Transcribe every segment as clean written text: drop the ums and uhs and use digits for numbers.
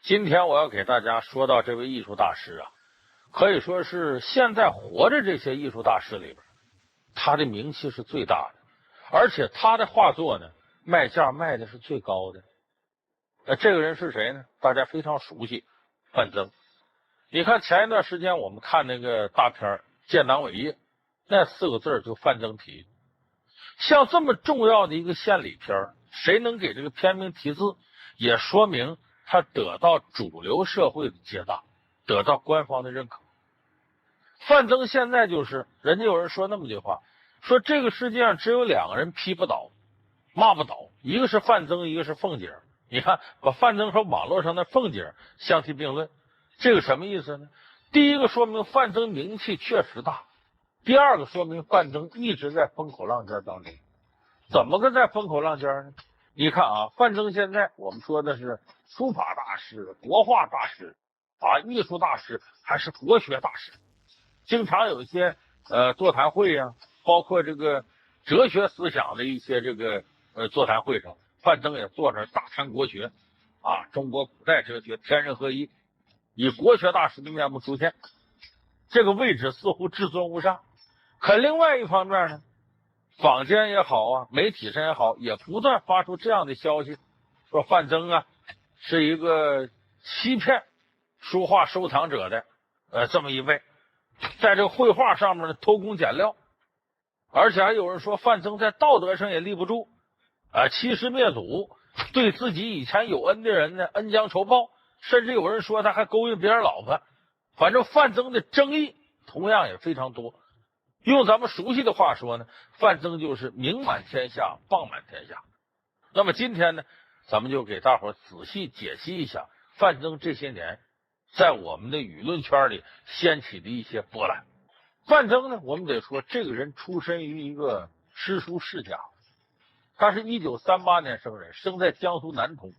今天我要给大家说到这位艺术大师啊，可以说是现在活着这些艺术大师里边，他的名气是最大的，而且他的画作呢，卖价卖的是最高的。这个人是谁呢？大家非常熟悉，范增。你看前一段时间我们看那个大片《建党伟业》，那4个字就范增提。像这么重要的一个献礼片，谁能给这个片名题字，也说明他得到主流社会的接纳，得到官方的认可。范增现在就是人家有人说那么句话，说这个世界上只有2个人批不倒骂不倒，一个是范增，一个是凤姐。你看把范增和网络上的凤姐相提并论，这个什么意思呢？第一个说明范增名气确实大，第二个说明范增一直在风口浪尖当中。怎么个在风口浪尖呢？你看啊，范增现在我们说的是书法大师、国画大师啊，艺术大师，还是国学大师。经常有一些座谈会呀，包括这个哲学思想的一些这个座谈会上，范增也坐着大谈国学啊，中国古代哲学天人合一，以国学大师的面目出现，这个位置似乎至尊无上。可另外一方面呢，坊间也好啊，媒体上也好，也不断发出这样的消息，说范增啊是一个欺骗书画收藏者的这么一位，在这个绘画上面呢偷工减料，而且还有人说范增在道德上也立不住欺师灭祖，对自己以前有恩的人呢恩将仇报，甚至有人说他还勾引别人老婆。反正范增的争议同样也非常多。用咱们熟悉的话说呢，范增就是名满天下，棒满天下。那么今天呢，咱们就给大伙仔细解析一下范增这些年在我们的舆论圈里掀起的一些波澜。范增呢，我们得说这个人出身于一个诗书世家，他是1938年生人，生在江苏南通。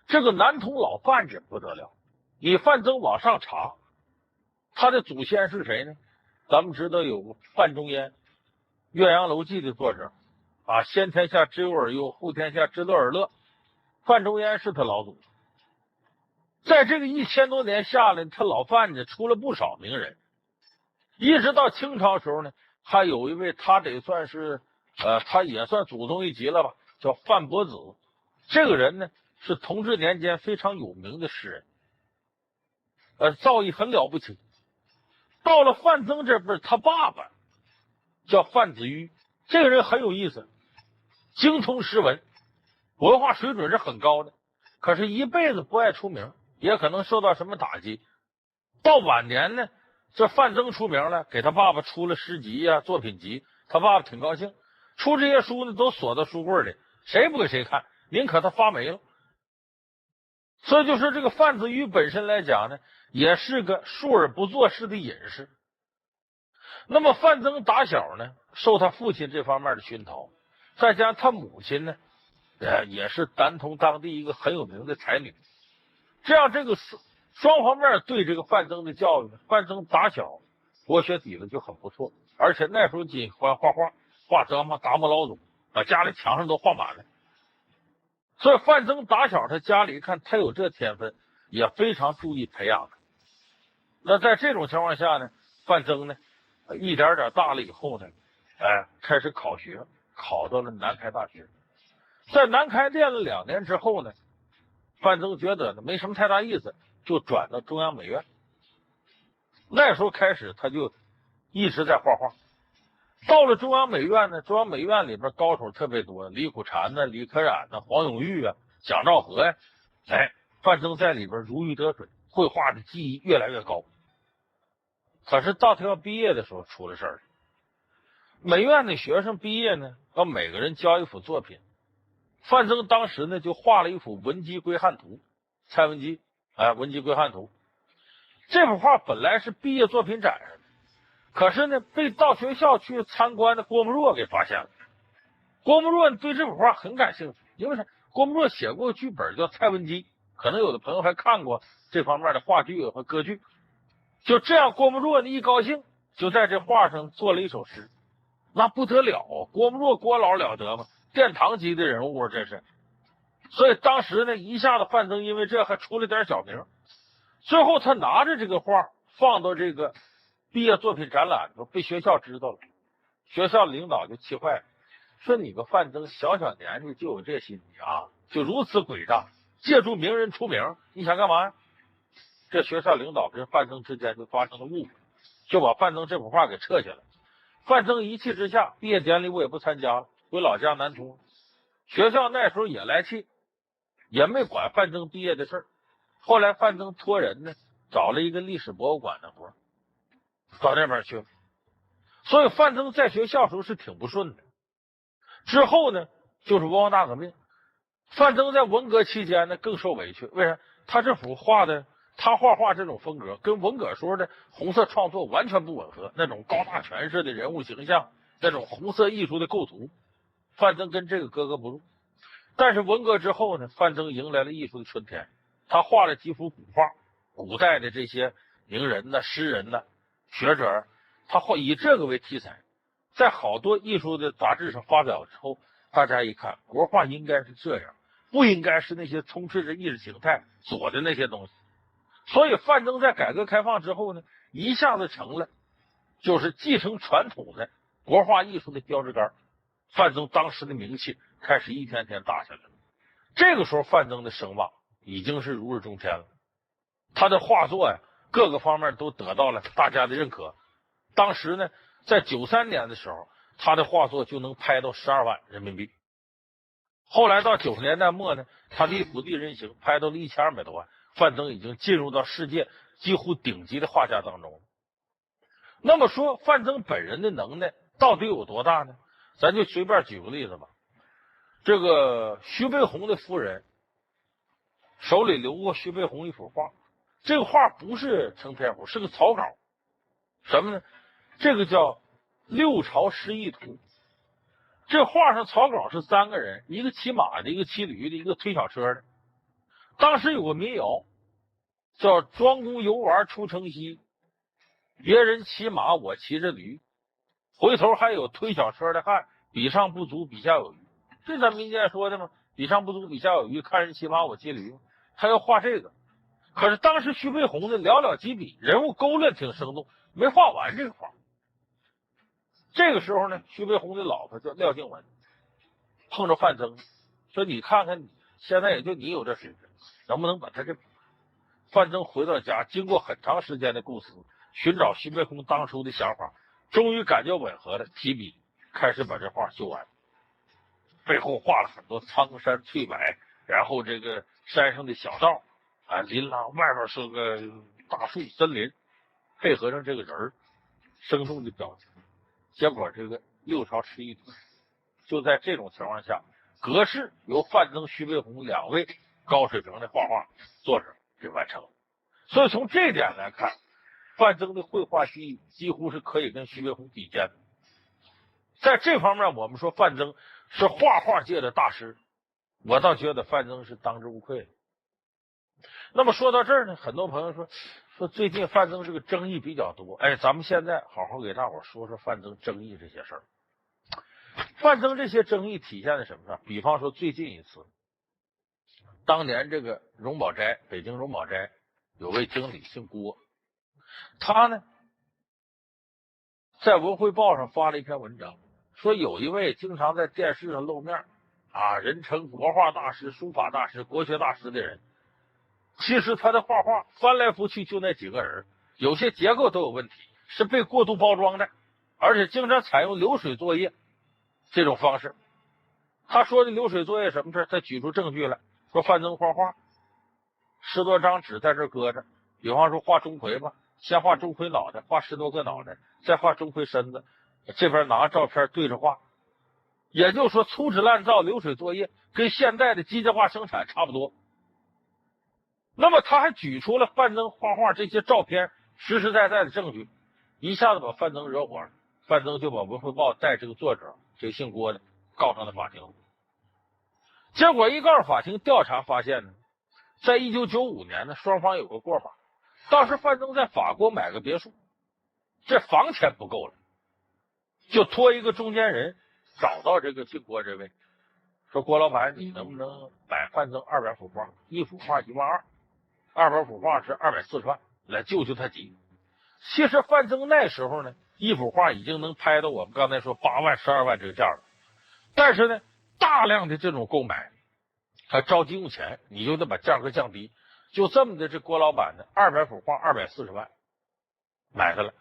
这个南通老范人不得了，你范增往上查，他的祖先是谁呢？咱们知道有范仲淹，《岳阳楼记》的作者啊，先天下之忧而忧，后天下之乐而乐。范仲淹是他老祖。在这个1000多年下来，他老范家出了不少名人。一直到清朝时候呢，还有一位他得算是他也算祖宗一级了吧，叫范伯子。这个人呢是同治年间非常有名的诗人，造诣很了不起。到了范增这辈，他爸爸叫范子纡，这个人很有意思，精通诗文，文化水准是很高的，可是一辈子不爱出名，也可能受到什么打击。到晚年呢，这范增出名了，给他爸爸出了诗集啊、作品集，他爸爸挺高兴，出这些书呢都锁到书柜里，谁不给谁看，宁可他发霉了。所以就说这个范子纡本身来讲呢，也是个述而不作诗的隐士。那么范增打小呢，受他父亲这方面的熏陶，再加上他母亲呢，也是南通当地一个很有名的才女，这样这个双方面对这个范增的教育呢，范增打小国学底子就很不错，而且那时候喜欢画画，画达摩老祖家里墙上都画满了。所以范增打小他家里一看他有这天分，也非常注意培养他。那在这种情况下呢，范增呢一点点大了以后呢，开始考学，考到了南开大学。在南开练了2年之后呢，范增觉得呢没什么太大意思，就转到中央美院。那时候开始他就一直在画画。到了中央美院呢，中央美院里边高手特别多，李苦禅呢、李可染呢、黄永玉啊、蒋兆和呀，范增在里边如鱼得水，绘画的技艺越来越高。可是到他要毕业的时候出了事儿。美院的学生毕业呢，要每个人交一幅作品。范增当时呢就画了一幅《文姬归汉图》，蔡文姬文姬归汉图》这幅画本来是毕业作品展上的，可是呢被到学校去参观的郭沫若给发现了。郭沫若对这幅画很感兴趣，因为郭沫若写过剧本叫《蔡文姬》，可能有的朋友还看过这方面的话剧和歌剧。就这样，郭沫若一高兴，就在这画上做了一首诗，那不得了，郭沫若郭老了得吗？殿堂级的人物，这是。所以当时呢，一下子范增因为这还出了点小名。最后他拿着这个画放到这个毕业作品展览的时候，被学校知道了，学校领导就气坏了，说你个范增小小年纪就有这心理啊，就如此诡诈，借助名人出名，你想干嘛呀？这学校领导跟范增之间就发生了误会，就把范增这幅画给撤下来。范增一气之下，毕业典礼我也不参加了，回老家南通。学校那时候也来气，也没管范增毕业的事儿。后来范增托人呢，找了一个历史博物馆的活，到那边去了。所以范增在学校时候是挺不顺的。之后呢，就是文化大革命。范增在文革期间呢，更受委屈。为啥？他这幅画的，他画画这种风格跟文革时候的红色创作完全不吻合，那种高大全式的人物形象，那种红色艺术的构图，范增跟这个格格不入。但是文革之后呢，范增迎来了艺术的春天。他画了几幅古画，古代的这些名人呢、诗人呢、学者，他以这个为题材，在好多艺术的杂志上发表之后，大家一看，国画应该是这样，不应该是那些充斥着意识形态左的那些东西。所以范增在改革开放之后呢，一下子成了就是继承传统的国画艺术的标志杆。范增当时的名气开始一天天大下来了。这个时候范增的声望已经是如日中天了，他的画作呀，各个方面都得到了大家的认可。当时呢，在93年的时候，他的画作就能拍到12万人民币。后来到90年代末呢，他的《府地人形》拍到了1200多万，范增已经进入到世界几乎顶级的画家当中了。那么说，范增本人的能耐到底有多大呢？咱就随便举个例子吧。这个徐悲鸿的夫人手里留过徐悲鸿一幅画，这个画不是成篇幅，是个草稿。什么呢？这个叫《六朝诗意图》。这画上草稿是3个人，一个骑马的，一个骑驴的，一个推小车的。当时有个民谣叫“庄公游玩出城西，别人骑马我骑着驴，回头还有推小车的汉，比上不足比下有余”。这咱民间说的吗？比上不足比下有余，看人骑马我骑驴，他要画这个。可是当时徐悲鸿的寥寥几笔，人物勾勒挺生动，没画完这个画。这个时候呢，徐悲鸿的老婆叫廖静文，碰着范增，说：“你看看，现在也就你有这水平，能不能把他这……”范增回到家，经过很长时间的构思，寻找徐悲鸿当初的想法，终于感觉吻合了，提笔开始把这画修完。背后画了很多苍山翠柏，然后这个山上的小道啊，林廊外边是个大树森林，配合上这个人生动的表情。结果这个六朝诗意图就在这种情况下，格式由范增、徐悲鸿2位高水平的画画作者给完成了。所以从这点来看，范增的绘画技艺几乎是可以跟徐悲鸿比肩的。在这方面，我们说范增是画画界的大师，我倒觉得范增是当之无愧的。那么说到这儿呢，很多朋友说最近范增这个争议比较多，哎，咱们现在好好给大伙说说范增争议这些事儿。范增这些争议体现在什么上？比方说最近一次，当年这个荣宝斋，北京荣宝斋有位经理姓郭，他呢在文汇报上发了一篇文章，说有一位经常在电视上露面啊，人称国画大师、书法大师、国学大师的人，其实他的画画翻来覆去就那几个人，有些结构都有问题，是被过度包装的，而且经常采用流水作业这种方式。他说的流水作业什么事？他举出证据来，说范增画画10多张纸在这搁着，比方说画钟馗吧，先画钟馗脑袋，画10多个脑袋，再画钟馗身子，这边拿照片对着画。也就是说，粗制滥造、流水作业跟现代的机械化生产差不多。那么他还举出了范增画画这些照片实实在在的证据，一下子把范增惹火了。范增就把文汇报带这个作者，这个姓郭的告上了法庭。结果一告法庭，调查发现呢，在1995年呢，双方有个过法，当时范增在法国买个别墅，这房钱不够了，就托一个中间人找到这个姓郭这位，说郭老板，你能不能买范增200幅画，一幅画12000，200幅画是240万，来救救他急。其实范增那时候呢，一幅画已经能拍到我们刚才说8万、12万这个价了，但是呢，大量的这种购买，他着急用钱，你就得把价格降低。就这么的，这郭老板呢，200幅画240万买下来。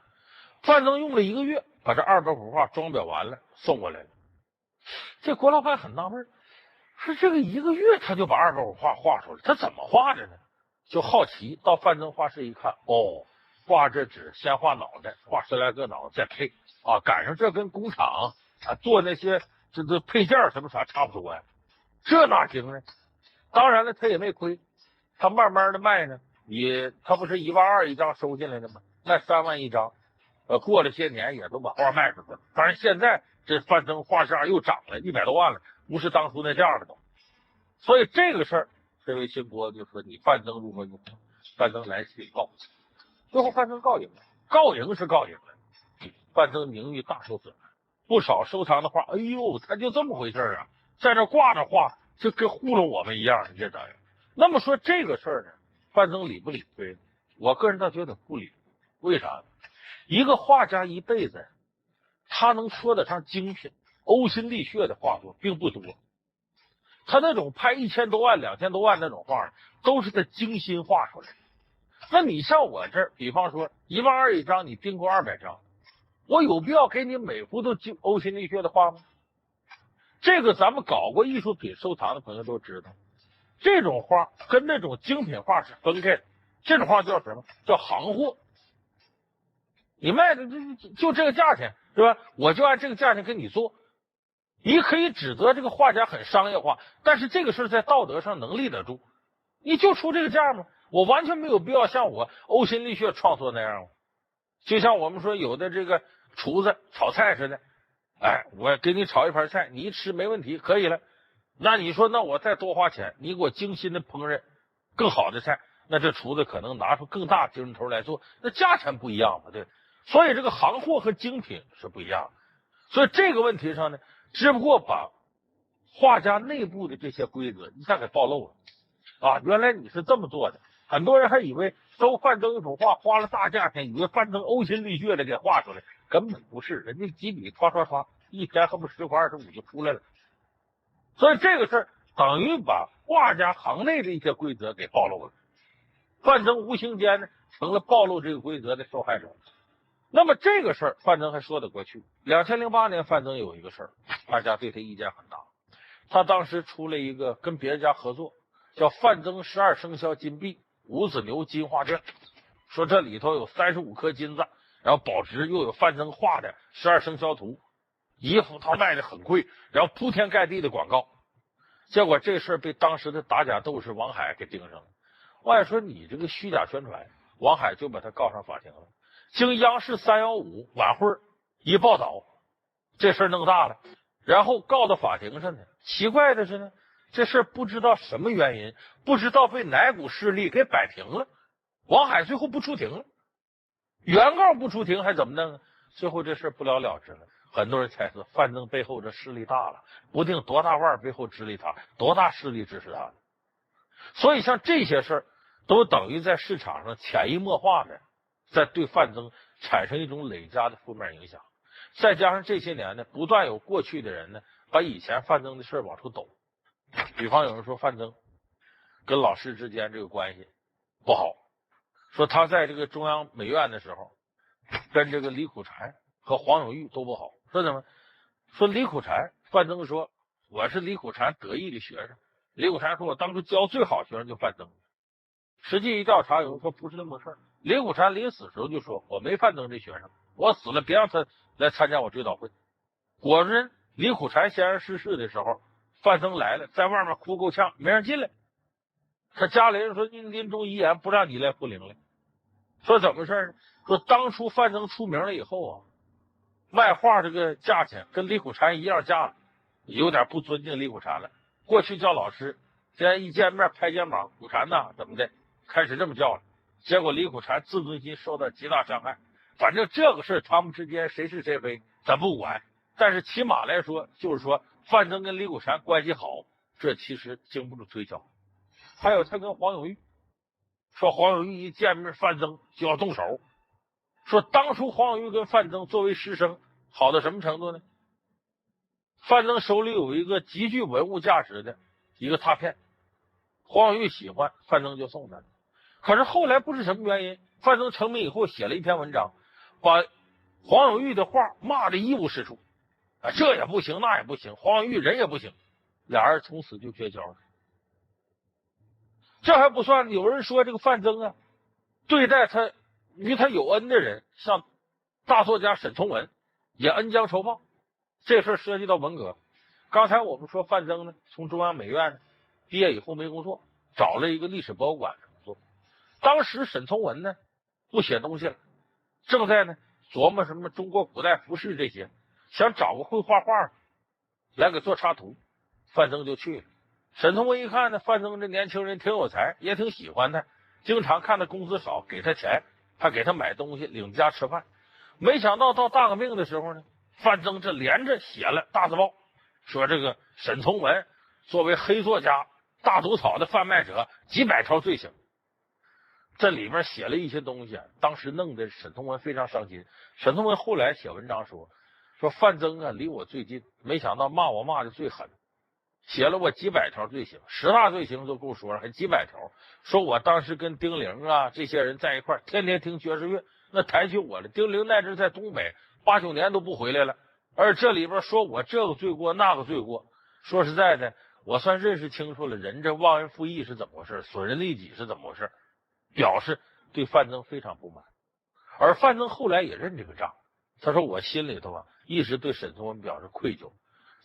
范增用了1个月，把这200幅画装裱完了，送过来了。这郭老板很纳闷，说这个1个月他就把200幅画画出来，他怎么画的呢？就好奇到范增画室一看，哦，画这纸先画脑袋，画10来个脑袋再配啊，赶上这跟工厂啊做那些这配件什么啥差不多呀，这哪行呢？当然了，他也没亏，他慢慢的卖呢，他不是12000一张收进来的吗？卖3万一张，过了些年也都把画卖出去了。当然现在这范增画价又涨了100多万了，不是当初那价了都。所以这个事儿，这位姓郭就说你范增如何如何，范增来去告，最后范增告赢了，告赢是告赢了，范增名誉大受损害，不少收藏的画，哎呦，他就这么回事啊，在这挂着画，就跟糊弄我们一样，你这咋样？那么说这个事儿呢，范增理不理亏？我个人倒觉得不理。为啥呢？一个画家一辈子，他能说得上精品、呕心沥血的画作并不多。他那种拍1000多万、2000多万那种画，都是他精心画出来的。那你像我这儿，比方说12000一张，你订购200张，我有必要给你每幅都呕心沥血的画吗？这个咱们搞过艺术品收藏的朋友都知道，这种画跟那种精品画是分开的。这种画叫什么？叫行货。你卖的就这个价钱，是吧？我就按这个价钱给你做。你可以指责这个画家很商业化，但是这个事在道德上能立得住。你就出这个价吗？我完全没有必要像我呕心沥血创作那样。就像我们说有的这个厨子炒菜似的，哎，我给你炒一盘菜，你一吃没问题，可以了。那你说，那我再多花钱，你给我精心的烹饪更好的菜，那这厨子可能拿出更大精神头来做，那价钱不一样嘛，对。所以这个行货和精品是不一样的。所以这个问题上呢，只不过把画家内部的这些规则一下给暴露了啊！原来你是这么做的，很多人还以为收范增一幅画花了大价钱，以为范增呕心沥血的给画出来，根本不是，人家几笔刷刷刷，一天恨不10块25就出来了。所以这个事儿等于把画家行内的一些规则给暴露了，范增无形间呢成了暴露这个规则的受害者。那么这个事儿范增还说得过去。2008年范增有一个事儿，大家对他意见很大。他当时出了一个跟别人家合作，叫范增12生肖金币五子牛金画卷，说这里头有35颗金子，然后保值，又有范增画的12生肖图，一幅他卖的很贵，然后铺天盖地的广告。结果这事儿被当时的打假斗士王海给盯上了。王海说你这个虚假宣传，王海就把他告上法庭了。经央视315晚会一报道，这事儿弄大了，然后告到法庭上呢。奇怪的是呢，这事儿不知道什么原因，不知道被哪股势力给摆平了。王海最后不出庭了，原告不出庭还怎么弄呢？最后这事儿不了了之了。很多人猜测范增背后这势力大了，不定多大腕背后支持他，多大势力支持他。所以像这些事儿都等于在市场上潜移默化的在对范增产生一种累加的负面影响。再加上这些年呢，不断有过去的人呢把以前范增的事往出抖。比方有人说范增跟老师之间这个关系不好，说他在这个中央美院的时候跟这个李苦禅和黄永玉都不好。说怎么？说李苦禅，范增说我是李苦禅得意的学生。李苦禅说我当初教最好学生就范增。实际一调查，有人说不是那么回事。李苦禅临死时候就说我没范增这学生，我死了别让他来参加我追悼会。果真李苦禅先生逝世的时候，范增来了，在外面哭够呛，没让进来。他家里人说你临终遗言不让你来护灵了。说怎么回事呢？说当初范增出名了以后啊，卖画这个价钱跟李苦禅一样价了，有点不尊敬李苦禅了。过去叫老师，现在一见面拍肩膀，苦禅呐怎么的，开始这么叫了。结果李苦禅自尊心受到极大伤害。反正这个事他们之间谁是谁非咱不管，但是起码来说就是说范增跟李谷禅关系好，这其实经不住推敲。还有他跟黄永玉说，黄永玉一见面范增就要动手，说当初黄永玉跟范增作为师生好到什么程度呢？范增手里有一个极具文物价值的一个拓片，黄永玉喜欢，范增就送他。可是后来不知什么原因，范增成名以后写了一篇文章，把黄永玉的画骂得一无是处，这也不行那也不行，黄永玉人也不行，俩人从此就绝交了。这还不算，有人说这个范增啊，对待他与他有恩的人，像大作家沈从文也恩将仇报，这事涉及到文革。刚才我们说范增呢，从中央美院呢毕业以后没工作，找了一个历史博物馆工作。当时沈从文呢不写东西了，正在呢琢磨什么中国古代服饰这些，想找个会画画来给做插图，范增就去了。沈从文一看呢，范增这年轻人挺有才，也挺喜欢他，经常看他工资少，给他钱，还给他买东西，领家吃饭。没想到到大革命的时候呢，范增这连着写了大字报，说这个沈从文作为黑作家、大毒草的贩卖者，几百条罪行。这里面写了一些东西，当时弄得沈从文非常伤心。沈从文后来写文章说范增啊离我最近，没想到骂我骂的最狠，写了我几百条罪行，10大罪行都够说了，还几百条。说我当时跟丁玲啊这些人在一块天天听爵士乐，那抬起我了。丁玲那阵在东北8、9年都不回来了，而这里边说我这个罪过那个罪过。说实在的，我算认识清楚了人这忘恩负义是怎么回事，损人利己是怎么回事，表示对范增非常不满。而范增后来也认这个账，他说我心里头啊一直对沈从文表示愧疚。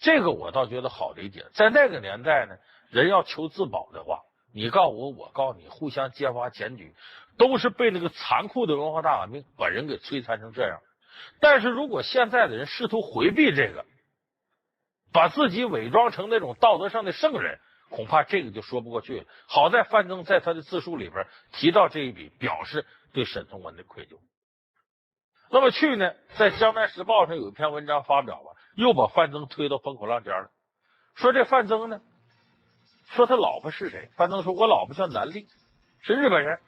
这个我倒觉得好的一点，在那个年代呢，人要求自保的话，你告我，我告你，互相揭发检举，都是被那个残酷的文化大革命把人给摧残成这样。但是如果现在的人试图回避这个，把自己伪装成那种道德上的圣人，恐怕这个就说不过去了。好在范增在他的自述里边提到这一笔，表示对沈从文的愧疚。那么去呢，在《江南时报》上有一篇文章发表了，又把范增推到风口浪尖了。说这范增呢，说他老婆是谁？范增说我老婆叫南丽，是日本人。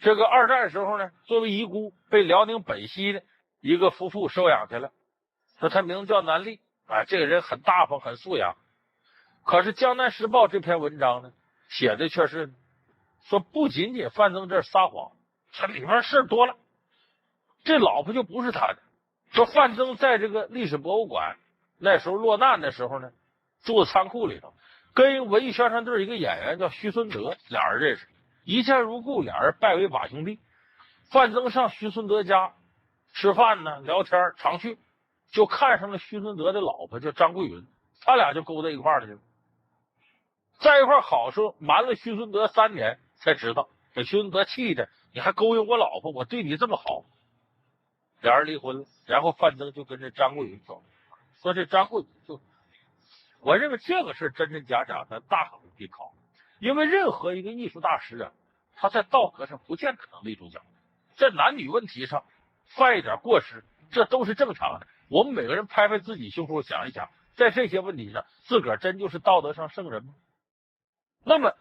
这个二战时候呢，作为遗孤被辽宁本溪的一个夫妇收养去了。说他名字叫南丽啊，这个人很大方，很素养。可是《江南时报》这篇文章呢，写的却是说不仅仅范增这撒谎，这里面事多了。这老婆就不是他的。说范增在这个历史博物馆那时候落难的时候呢，住仓库里头，跟一个文艺宣传队一个演员叫徐孙德，俩人认识，一见如故，俩人拜为把兄弟。范增上徐孙德家吃饭呢，聊天，常去，就看上了徐孙德的老婆叫张桂云，他俩就勾在一块儿去了。在一块儿好时候瞒了徐孙德3年，才知道给徐孙德气的，你还勾引我老婆，我对你这么好。俩人离婚了，然后范增就跟这张桂云走，说这张桂云就，我认为这个事真真假假，咱大可不必考，因为任何一个艺术大师啊，他在道德上不见得能立住脚，在男女问题上犯一点过失，这都是正常的。我们每个人拍拍自己胸口想一想，在这些问题上，自个儿真就是道德上圣人吗？那么，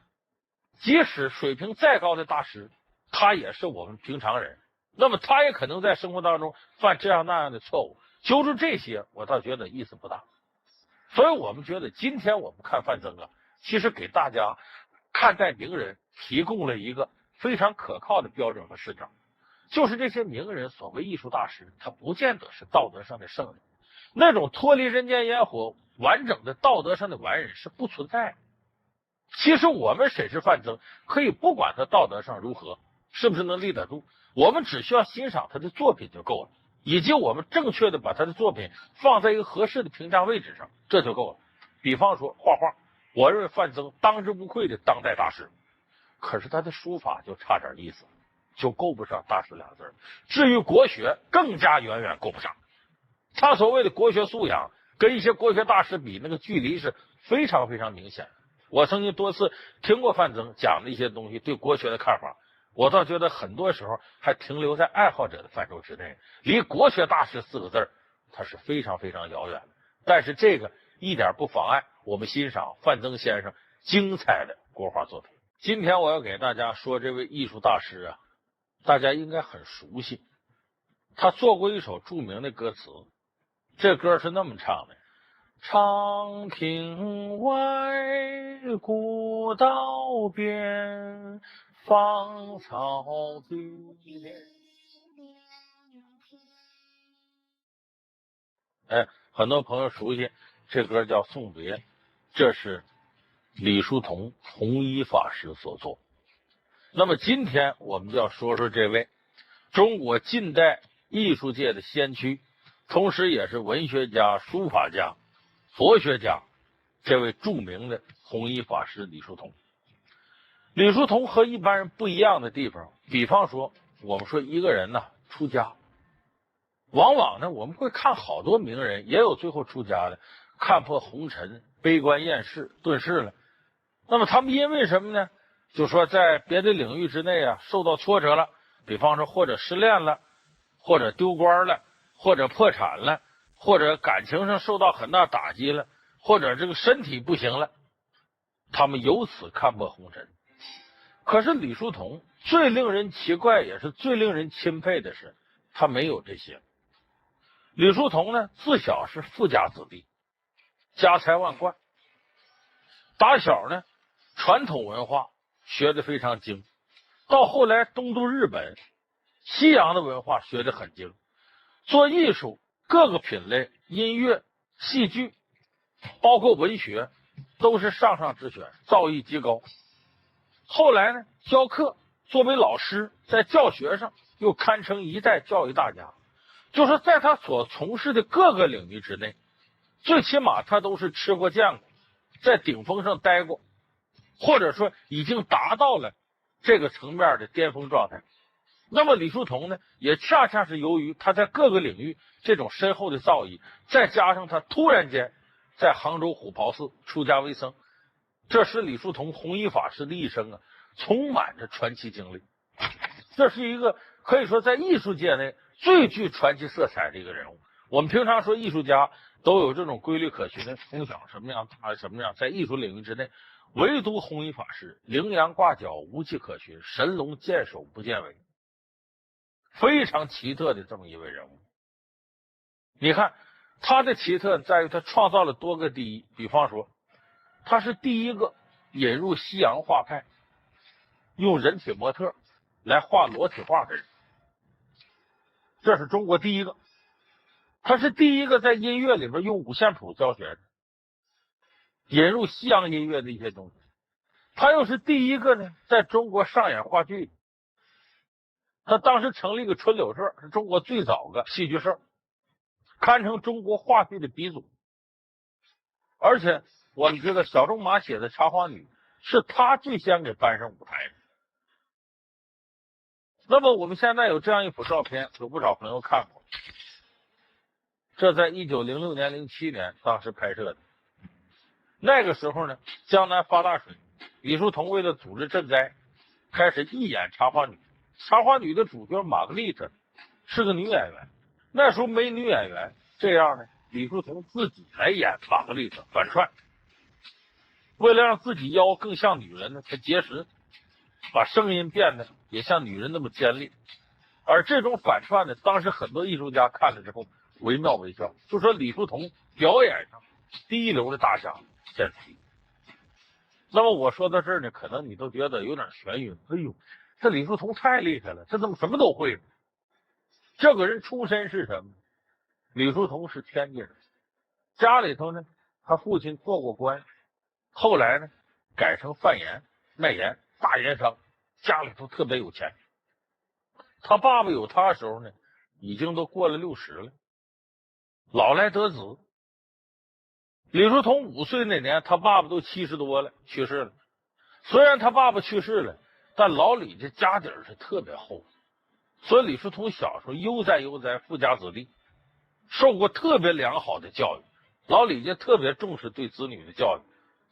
即使水平再高的大师，他也是我们平常人。那么他也可能在生活当中犯这样那样的错误，揪住这些我倒觉得意思不大。所以我们觉得今天我们看范增啊，其实给大家看待名人提供了一个非常可靠的标准和视角，就是这些名人所谓艺术大师，他不见得是道德上的圣人，那种脱离人间烟火完整的道德上的完人是不存在的。其实我们审视范增，可以不管他道德上如何，是不是能立得住，我们只需要欣赏他的作品就够了，以及我们正确的把他的作品放在一个合适的评价位置上，这就够了。比方说画画，我认为范增当之无愧的当代大师，可是他的书法就差点意思，就够不上大师2字。至于国学，更加远远够不上。他所谓的国学素养跟一些国学大师比，那个距离是非常非常明显的。我曾经多次听过范增讲的一些东西，对国学的看法，我倒觉得很多时候还停留在爱好者的范畴之内，离国学大师4个字他是非常非常遥远的。但是这个一点不妨碍我们欣赏范曾先生精彩的国画作品。今天我要给大家说这位艺术大师啊，大家应该很熟悉，他做过一首著名的歌词，这歌是那么唱的：长亭外，古道边，芳草碧连。很多朋友熟悉这歌叫《送别》，这是李叔同弘一法师所作。那么今天我们就要说说这位中国近代艺术界的先驱，同时也是文学家、书法家、佛学家，这位著名的弘一法师李叔同。李叔同和一般人不一样的地方，比方说我们说一个人呢出家，往往呢我们会看好多名人，也有最后出家的，看破红尘，悲观厌世，遁世了。那么他们因为什么呢？就说在别的领域之内啊受到挫折了，比方说或者失恋了，或者丢官了，或者破产了，或者感情上受到很大打击了，或者这个身体不行了，他们由此看破红尘。可是李叔同最令人奇怪也是最令人钦佩的是，他没有这些。李叔同呢自小是富家子弟，家财万贯，打小呢传统文化学得非常精，到后来东渡日本，西洋的文化学得很精，做艺术各个品类，音乐、戏剧，包括文学，都是上上之选，造诣极高。后来呢教课，作为老师，在教学上又堪称一代教育大家。就是在他所从事的各个领域之内，最起码他都是吃过见过，在顶峰上待过，或者说已经达到了这个层面的巅峰状态。那么李叔同呢，也恰恰是由于他在各个领域这种深厚的造诣，再加上他突然间在杭州虎跑寺出家为僧，这使李叔同弘一法师的一生啊充满着传奇经历。这是一个可以说在艺术界内最具传奇色彩的一个人物。我们平常说艺术家都有这种规律可循的，从小什么样大什么样，在艺术领域之内，唯独弘一法师羚羊挂角，无迹可寻，神龙见首不见尾，非常奇特的这么一位人物。你看他的奇特在于他创造了多个第一，比方说他是第一个引入西洋画派，用人体模特来画裸体画的人，这是中国第一个。他是第一个在音乐里边用五线谱教学的，引入西洋音乐的一些东西。他又是第一个呢在中国上演话剧，他当时成立一个春柳社，是中国最早的戏剧社，堪称中国话剧的鼻祖。而且我们知道小仲马写的《茶花女》是他最先给搬上舞台的。那么我们现在有这样一幅照片，有不少朋友看过，这在1906年、07年当时拍摄的。那个时候呢，江南发大水，李叔同为了组织赈灾，开始义演《茶花女》。《茶花女》的主角玛格丽特是个女演员，那时候没女演员，这样呢，李叔同自己来演玛格丽特反串。为了让自己腰更像女人呢，他节食，把声音变得也像女人那么尖利。而这种反串呢，当时很多艺术家看了之后惟妙惟肖，就说李叔同表演上第一流的大家见此。那么我说到这儿呢，可能你都觉得有点眩晕。哎呦，这李叔同太厉害了，这怎么什么都会呢？这个人出身是什么？李叔同是天津人，家里头呢，他父亲做过官，后来呢改成贩盐卖盐，大盐商，家里头特别有钱。他爸爸有他的时候呢，已经都过了60了，老来得子。李叔同5岁那年，他爸爸都70多了，去世了。虽然他爸爸去世了，但老李这家底儿是特别厚，所以李叔同小时候悠哉悠哉，富家子弟，受过特别良好的教育。老李家特别重视对子女的教育，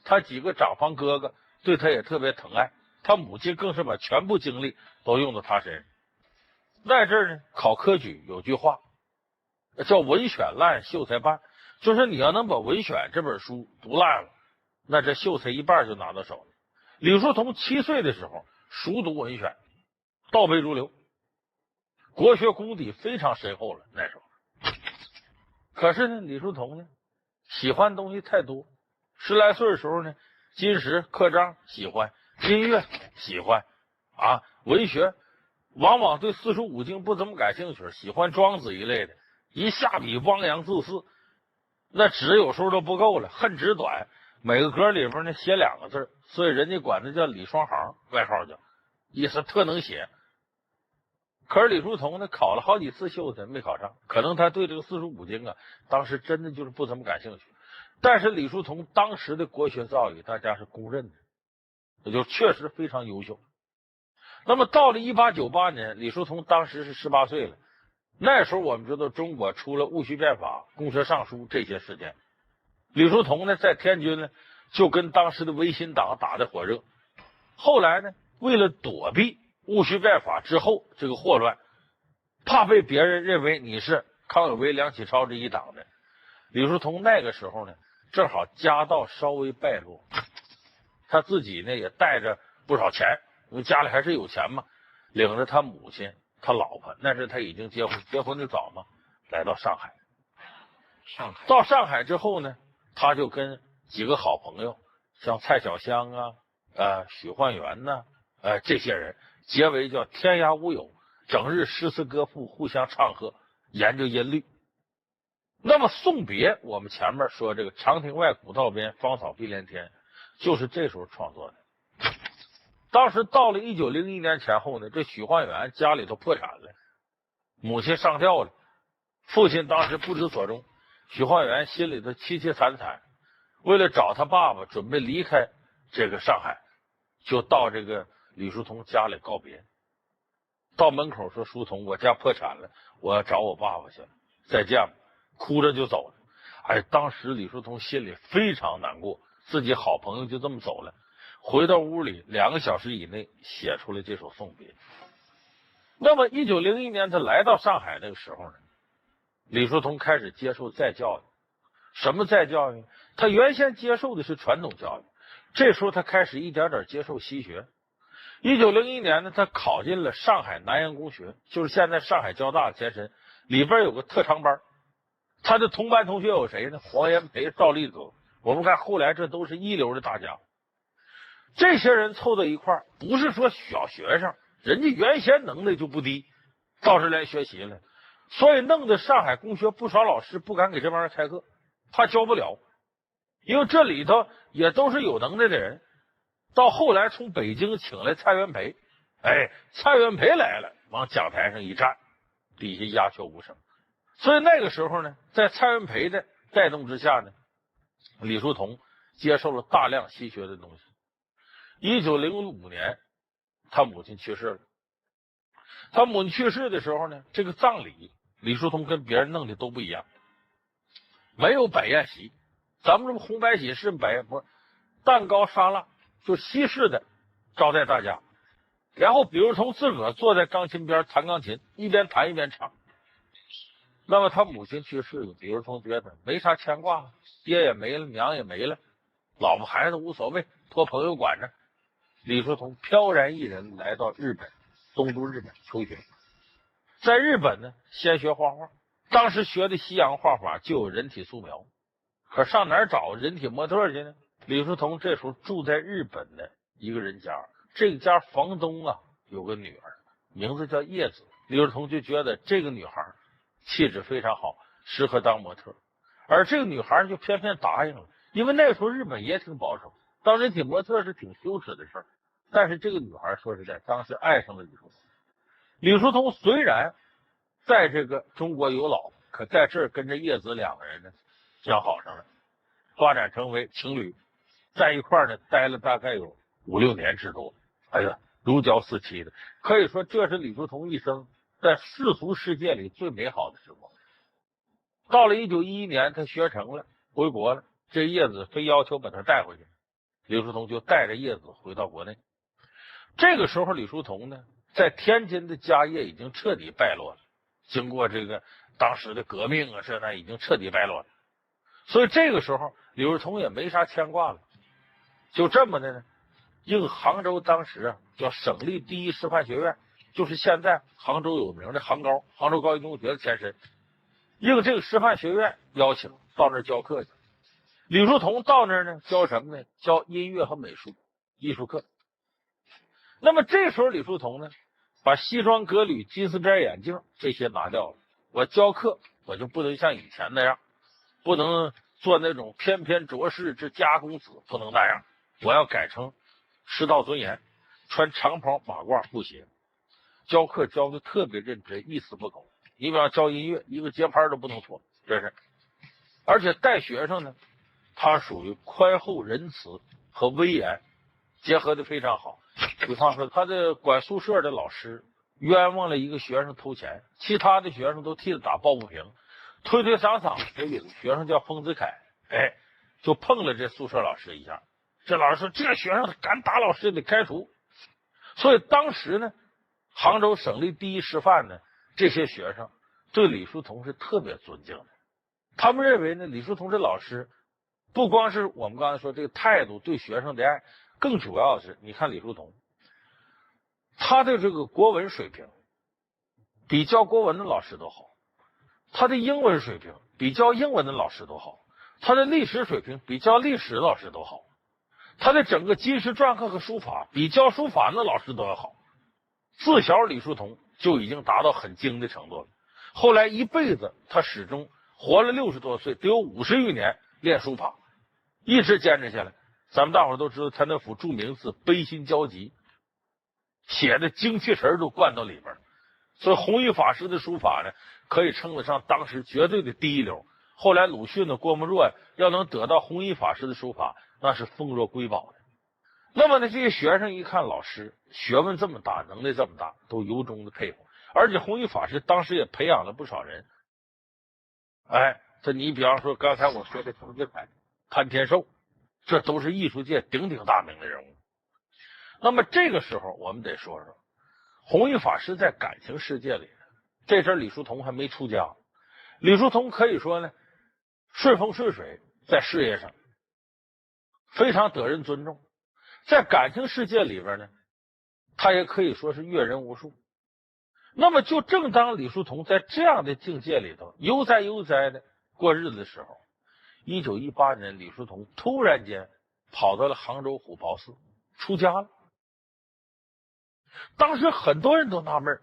他几个长房哥哥对他也特别疼爱，他母亲更是把全部精力都用到他身上。在这儿呢，考科举有句话叫文选烂，秀才办，就是你要能把《文选》这本书读烂了，那这秀才一半就拿到手了。李叔同7岁的时候熟读《文选》，倒背如流，国学功底非常深厚了。那时候，可是呢，李叔同呢喜欢东西太多，10来岁的时候呢，金石、刻章喜欢，音乐喜欢啊，文学往往对四书五经不怎么感兴趣，喜欢庄子一类的，一下笔汪洋自肆，那纸有时候都不够了，恨纸短，每个格里边呢写2个字，所以人家管他叫李双行，外号叫，意思特能写。可是李叔同呢考了好几次秀才没考上，可能他对这个四书五经啊，当时真的就是不怎么感兴趣。但是李叔同当时的国学造诣，大家是公认的，也就确实非常优秀。那么到了1898年，李叔同当时是18岁了。那时候我们知道中国出了戊戌变法、公车上书这些事件，李叔同呢在天津呢就跟当时的维新党打得火热。后来呢，为了躲避戊戌变法之后这个祸乱，怕被别人认为你是康有为、梁启超这一党的，李叔同那个时候呢正好家道稍微败落，他自己呢也带着不少钱，因为家里还是有钱嘛，领着他母亲、他老婆，那是他已经结婚的早嘛，来到上海。到上海之后呢，他就跟几个好朋友，像蔡小香啊、许焕元呐、这些人结为叫天涯无友，整日诗词歌赋互相唱和，研究音律。那么送别，我们前面说这个长亭外古道边，芳草碧连天，就是这时候创作的。当时到了1901年前后呢，这许焕元家里头破产了，母亲上吊了，父亲当时不知所终，许焕元心里头凄凄惨惨，为了找他爸爸，准备离开这个上海，就到这个李叔同家里告别。到门口说：“叔同，我家破产了，我要找我爸爸去了，再见吧。”哭着就走了。哎，当时李叔同心里非常难过，自己好朋友就这么走了。回到屋里，2个小时以内写出了这首送别。那么1901年他来到上海那个时候呢，李叔同开始接受再教育。什么再教育？他原先接受的是传统教育，这时候他开始一点点接受西学。1901年呢，他考进了上海南洋公学，就是现在上海交大的前身，里边有个特长班。他的同班同学有谁呢？黄炎培、赵立泽。我们看后来这都是一流的大家。这些人凑到一块儿，不是说小学生，人家原先能力就不低，到这来学习了，所以弄得上海公学不少老师不敢给这帮人开课，怕教不了，因为这里头也都是有能耐的人。到后来从北京请来蔡元培，蔡元培来了，往讲台上一站，底下鸦雀无声。所以那个时候呢，在蔡元培的带动之下呢，李叔同接受了大量西学的东西。1905年，他母亲去世了。他母亲去世的时候呢，这个葬礼李叔同跟别人弄的都不一样，没有摆宴席，咱们这么红白喜事摆不是蛋糕沙拉，就西式的招待大家。然后比如从自个儿坐在钢琴边弹钢琴，一边弹一边唱。那么他母亲去世了，比如从觉得没啥牵挂，爹也没了，娘也没了，老婆孩子无所谓，托朋友管着。李叔同飘然一人来到日本，东都日本求学。在日本呢，先学画画，当时学的西洋画法就有人体素描，可上哪儿找人体模特去呢？李叔同这时候住在日本的一个人家，这个家房东啊有个女儿，名字叫叶子。李叔同就觉得这个女孩气质非常好，适合当模特，而这个女孩就偏偏答应了，因为那时候日本也挺保守，当人体模特是挺羞耻的事儿。但是这个女孩说实在，当时爱上了李叔同。李叔同虽然在这个中国有老婆，可在这儿跟着叶子2个人呢相好上了，发展成为情侣，在一块儿呢待了大概有5、6年之多。哎呀，如胶似漆的，可以说这是李叔同一生在世俗世界里最美好的时光。到了1911年，他学成了，回国了，这叶子非要求把他带回去，李叔同就带着叶子回到国内。这个时候李叔同呢，在天津的家业已经彻底败落了，经过这个当时的革命啊，这那已经彻底败落了。所以这个时候李叔同也没啥牵挂了，就这么的呢，应杭州当时叫省立第一师范学院，就是现在杭州有名的杭高，杭州高级中学的前身，应这个师范学院邀请到那儿教课去。李叔同到那儿呢，教什么呢？教音乐和美术艺术课。那么这时候李叔同呢，把西装革履、金丝边眼镜这些拿掉了。我教课，我就不能像以前那样，不能做那种翩翩着世之家公子，不能那样。我要改成师道尊严，穿长袍马褂布鞋，教课教的特别认真，一丝不苟。你比方教音乐，一个节拍都不能错，这是。而且带学生呢，他属于宽厚仁慈和威严结合的非常好。比方说，他的管宿舍的老师冤枉了一个学生偷钱，其他的学生都替他打抱不平，推推搡搡，这有个学生叫丰子恺，就碰了这宿舍老师一下。这老师说，这学生敢打老师得开除。所以当时呢，杭州省立第一师范呢，这些学生对李叔同是特别尊敬的。他们认为呢，李叔同这老师不光是我们刚才说这个态度对学生的爱，更主要的是，你看李叔同他的这个国文水平比教国文的老师都好，他的英文水平比教英文的老师都好，他的历史水平比教历史老师都好，他的整个金石篆刻和书法比教书法的老师都要好。自小李叔同就已经达到很精的程度了。后来一辈子他始终活了60多岁，得有50余年练书法，一直坚持下来。咱们大伙都知道他那幅著名字《悲心交集》，写的精气神都灌到里边，所以弘一法师的书法呢，可以称得上当时绝对的第一流。后来鲁迅的、郭沫若要能得到弘一法师的书法，那是奉若瑰宝的。那么呢，这些学生一看老师学问这么大，能力这么大，都由衷的佩服。而且弘一法师当时也培养了不少人。这你比方说刚才我说的丰子恺、潘天寿，这都是艺术界鼎鼎大名的人物。那么这个时候我们得说说弘一法师在感情世界里，这阵李叔同还没出家。李叔同可以说呢，顺风顺水，在事业上非常得人尊重，在感情世界里边呢，他也可以说是阅人无数。那么就正当李叔同在这样的境界里头悠哉悠哉的过日子的时候，1918年李叔同突然间跑到了杭州虎豹寺出家了。当时很多人都纳闷，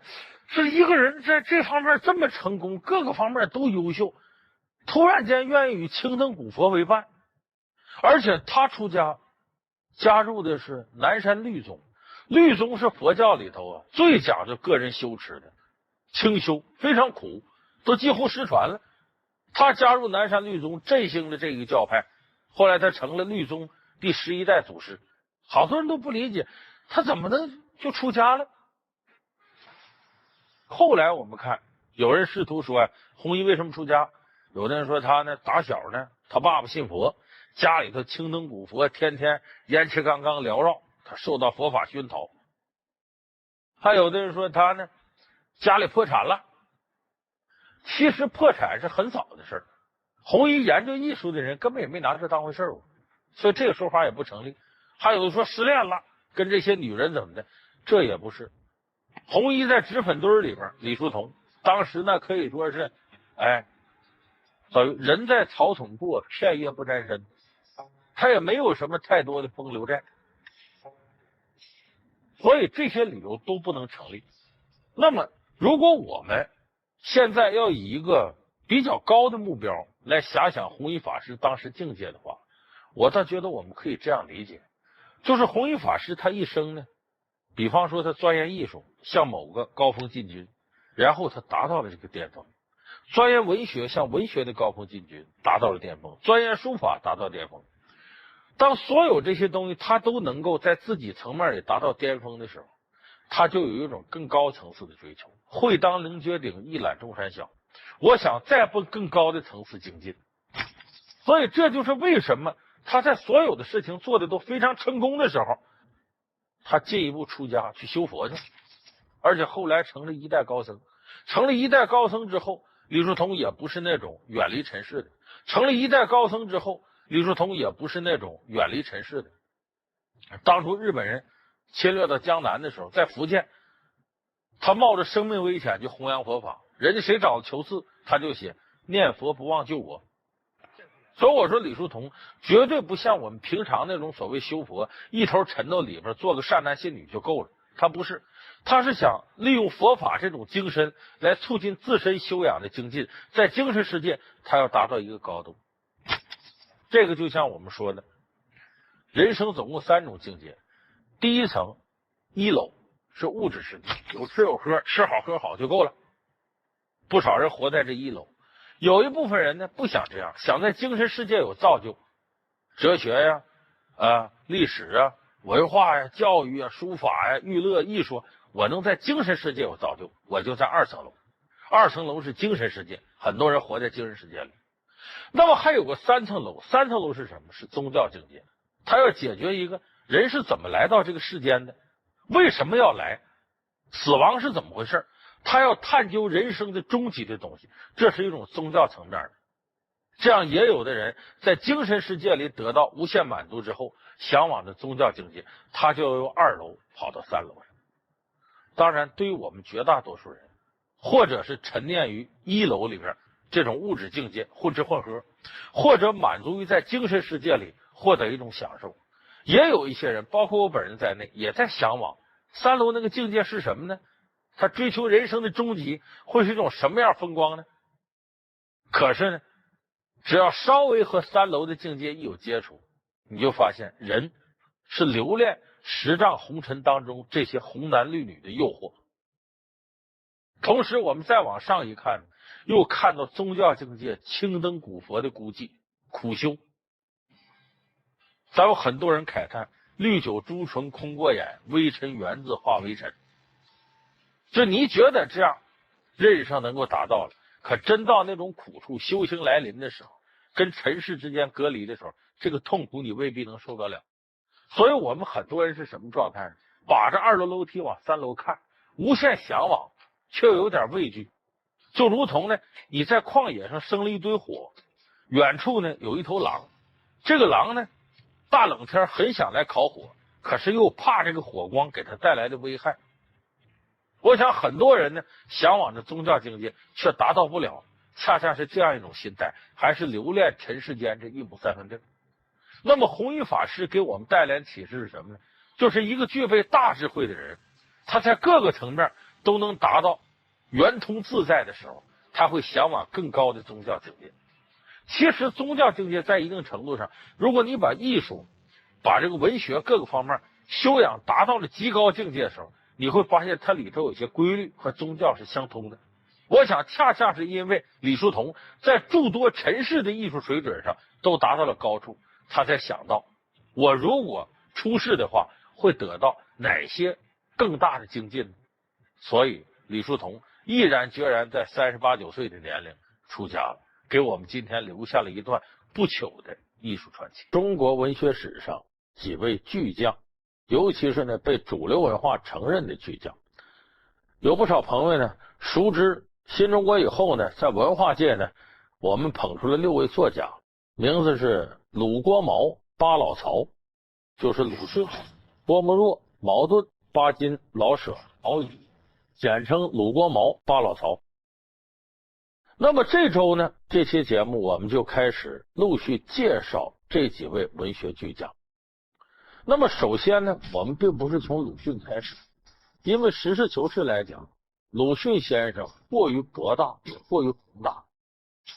是一个人在这方面这么成功，各个方面都优秀，突然间愿意与青灯古佛为伴，而且他出家加入的是南山律宗。律宗是佛教里头最讲究个人修持的，清修非常苦，都几乎失传了。他加入南山律宗，振兴了这个教派，后来他成了律宗第11代祖师。好多人都不理解他怎么能就出家了。后来我们看，有人试图说弘一为什么出家，有的人说他呢打小呢他爸爸信佛，家里头青灯古佛，天天烟气缸缸缭绕，他受到佛法熏陶。还有的人说他呢家里破产了，其实破产是很早的事儿，弘一研究艺术的人根本也没拿这当回事儿，所以这个说法也不成立。还有的说失恋了，跟这些女人怎么的，这也不是。弘一在纸粉堆里边，李叔同当时呢可以说是等于人在草丛过，片叶不沾身，他也没有什么太多的风流债，所以这些理由都不能成立。那么如果我们现在要以一个比较高的目标来遐想弘一法师当时境界的话，我倒觉得我们可以这样理解，就是弘一法师他一生呢，比方说他钻研艺术向某个高峰进军，然后他达到了这个巅峰；钻研文学向文学的高峰进军，达到了巅峰；钻研书法达到巅峰。当所有这些东西他都能够在自己层面里达到巅峰的时候，他就有一种更高层次的追求，会当凌绝顶，一览众山小。我想再奔更高的层次精进。所以这就是为什么他在所有的事情做的都非常成功的时候，他进一步出家去修佛去，而且后来成了一代高僧。成了一代高僧之后，李叔同也不是那种远离尘世的，成了一代高僧之后，李叔同也不是那种远离尘世的。当初日本人侵略到江南的时候，在福建，他冒着生命危险去弘扬佛法，人家谁找他求赐，他就写念佛不忘救国。所以我说李叔同绝对不像我们平常那种所谓修佛，一头沉到里边做个善男信女就够了。他不是，他是想利用佛法这种精神来促进自身修养的精进，在精神世界他要达到一个高度。这个就像我们说的，人生总共3种境界。第一层一楼是物质世界，有吃有喝，吃好喝好就够了。不少人活在这一楼。有一部分人呢不想这样，想在精神世界有造就，哲学呀、历史啊、文化呀、教育啊、书法呀、娱乐艺术，我能在精神世界有造就，我就在2层楼。2层楼是精神世界，很多人活在精神世界里。那么还有个3层楼，3层楼是什么？是宗教境界。他要解决一个人是怎么来到这个世间的，为什么要来，死亡是怎么回事，他要探究人生的终极的东西，这是一种宗教层面的。这样也有的人在精神世界里得到无限满足之后，向往的宗教境界，他就要由2楼跑到3楼上。当然对于我们绝大多数人，或者是沉湎于1楼里边这种物质境界混吃混喝，或者满足于在精神世界里获得一种享受。也有一些人包括我本人在内也在向往3楼那个境界是什么呢？他追求人生的终极会是一种什么样风光呢？可是呢，只要稍微和3楼的境界一有接触，你就发现人是留恋10丈红尘当中这些红男绿女的诱惑。同时我们再往上一看，又看到宗教境界青灯古佛的孤寂苦修。咱有很多人慨叹绿酒朱唇空过眼，微尘缘字化微尘。就你觉得这样任上能够达到了，可真到那种苦处修行来临的时候，跟尘世之间隔离的时候，这个痛苦你未必能受得了。所以我们很多人是什么状态呢？把着2楼楼梯往3楼看，无限向往，却有点畏惧。就如同呢，你在旷野上生了一堆火，远处呢有一头狼，这个狼呢大冷天很想来烤火，可是又怕这个火光给它带来的危害。我想很多人呢向往着宗教境界，却达到不了，恰恰是这样一种心态，还是留恋尘世间这1亩3分地。那么弘一法师给我们带来的启示是什么呢？就是一个具备大智慧的人，他在各个层面都能达到圆通自在的时候，他会向往更高的宗教境界。其实宗教境界在一定程度上，如果你把艺术、把这个文学各个方面修养达到了极高境界的时候，你会发现它里头有些规律和宗教是相通的。我想恰恰是因为李叔同在诸多尘世的艺术水准上都达到了高处，他才想到我如果出世的话会得到哪些更大的精进呢？所以李叔同毅然决然在38、9岁的年龄出家了，给我们今天留下了一段不朽的艺术传奇。中国文学史上几位巨匠，尤其是呢被主流文化承认的巨匠，有不少朋友呢熟知新中国以后呢，在文化界呢，我们捧出了6位作家，名字是鲁、郭、毛、巴、老、曹，就是鲁迅、郭沫若、茅盾、巴金、老舍、曹禺，简称鲁、郭、毛、巴、老、曹。那么这周呢，这期节目我们就开始陆续介绍这几位文学巨匠。那么首先呢，我们并不是从鲁迅开始，因为实事求是来讲，鲁迅先生过于博大，也过于宏大，